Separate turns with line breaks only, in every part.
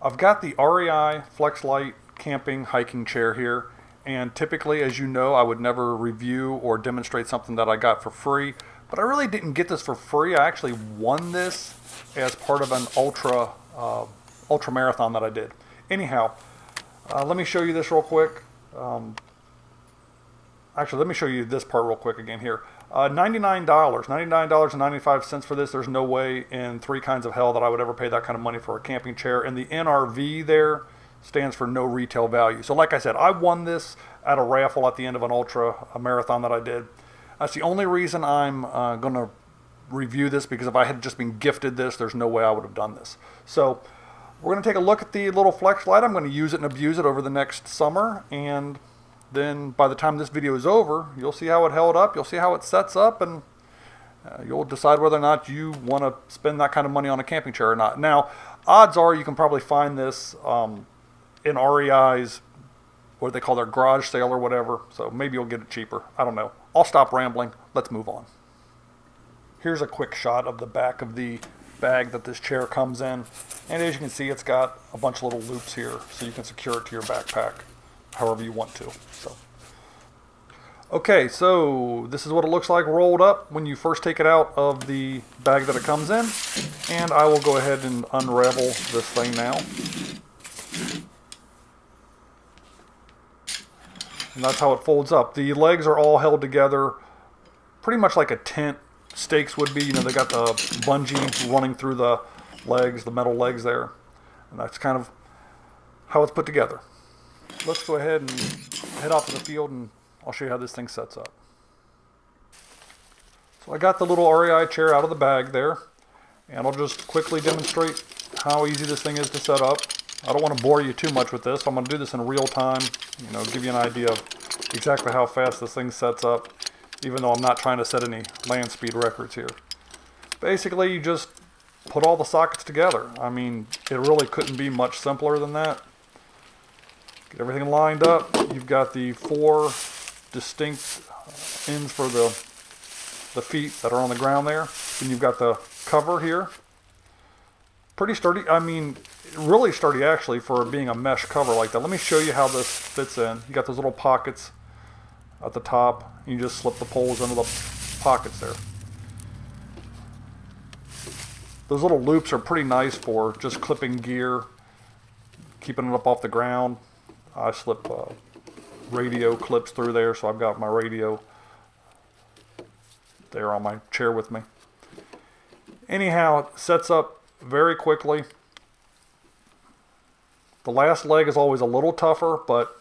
I've got the REI Flex-Lite camping hiking chair here, and typically, as you know, I would never review or demonstrate something that I got for free, but I really didn't get this for free. I actually won this as part of an ultra marathon that I did. Anyhow, let me show you this real quick. Actually, let me show you this part real quick again here. $99.95 for this. There's no way in three kinds of hell that I would ever pay that kind of money for a camping chair. And the NRV there stands for no retail value. So like I said, I won this at a raffle at the end of a marathon that I did. That's the only reason I'm going to review this, because if I had just been gifted this, there's no way I would have done this. So we're going to take a look at the little Flexlite. I'm going to use it and abuse it over the next summer, and then by the time this video is over, you'll see how it held up, you'll see how it sets up, and you'll decide whether or not you want to spend that kind of money on a camping chair or not. Now, odds are you can probably find this in REI's, what they call their garage sale or whatever, so maybe you'll get it cheaper. I don't know. I'll stop rambling. Let's move on. Here's a quick shot of the back of the bag that this chair comes in, and as you can see, it's got a bunch of little loops here so you can secure it to your backpack however you want to. Okay, so this is what it looks like rolled up when you first take it out of the bag that it comes in, and I will go ahead and unravel this thing now. And that's how it folds up. The legs are all held together pretty much like a tent stakes would be. You know, they got the bungee running through the legs, the metal legs there, and that's kind of how it's put together. Let's go ahead and head off to the field, and I'll show you how this thing sets up. So I got the little REI chair out of the bag there, and I'll just quickly demonstrate how easy this thing is to set up. I don't want to bore you too much with this. I'm going to do this in real time, you know, give you an idea of exactly how fast this thing sets up, even though I'm not trying to set any land speed records here. Basically, you just put all the sockets together. I mean, it really couldn't be much simpler than that. Get everything lined up. You've got the four distinct ends for the feet that are on the ground there. Then you've got the cover here. Pretty sturdy. I mean, really sturdy actually for being a mesh cover like that. Let me show you how this fits in. You got those little pockets at the top. You just slip the poles into the pockets there. Those little loops are pretty nice for just clipping gear, keeping it up off the ground. I slip radio clips through there, so I've got my radio there on my chair with me. Anyhow, it sets up very quickly. The last leg is always a little tougher, but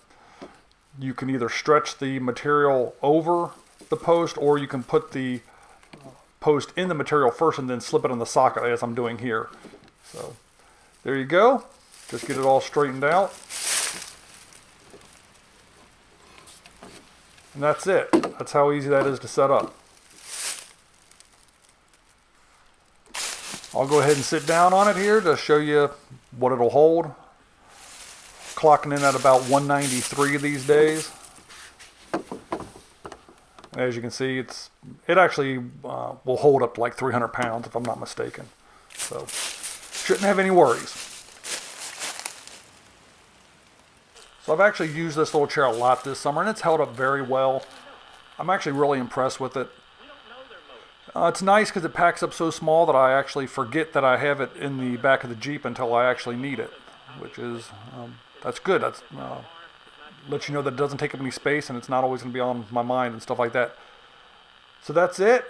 you can either stretch the material over the post, or you can put the post in the material first and then slip it in the socket as I'm doing here. So there you go. Just get it all straightened out. And that's it. That's how easy that is to set up. I'll go ahead and sit down on it here to show you what it'll hold. Clocking in at about 193 these days. As you can see, it actually will hold up to like 300 pounds if I'm not mistaken. So shouldn't have any worries. So I've actually used this little chair a lot this summer, and it's held up very well. I'm actually really impressed with it. It's nice because it packs up so small that I actually forget that I have it in the back of the Jeep until I actually need it, which is, that's good. That's lets you know that it doesn't take up any space, and it's not always going to be on my mind and stuff like that. So that's it.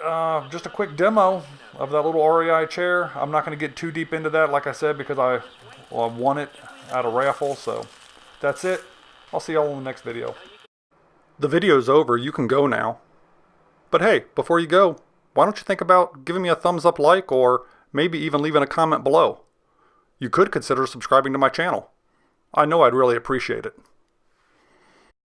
Just a quick demo of that little REI chair. I'm not going to get too deep into that, like I said, because I won it at a raffle, so that's it. I'll see y'all in the next video. The video's over. You can go now. But hey, before you go, why don't you think about giving me a thumbs up like, or maybe even leaving a comment below. You could consider subscribing to my channel. I know I'd really appreciate it.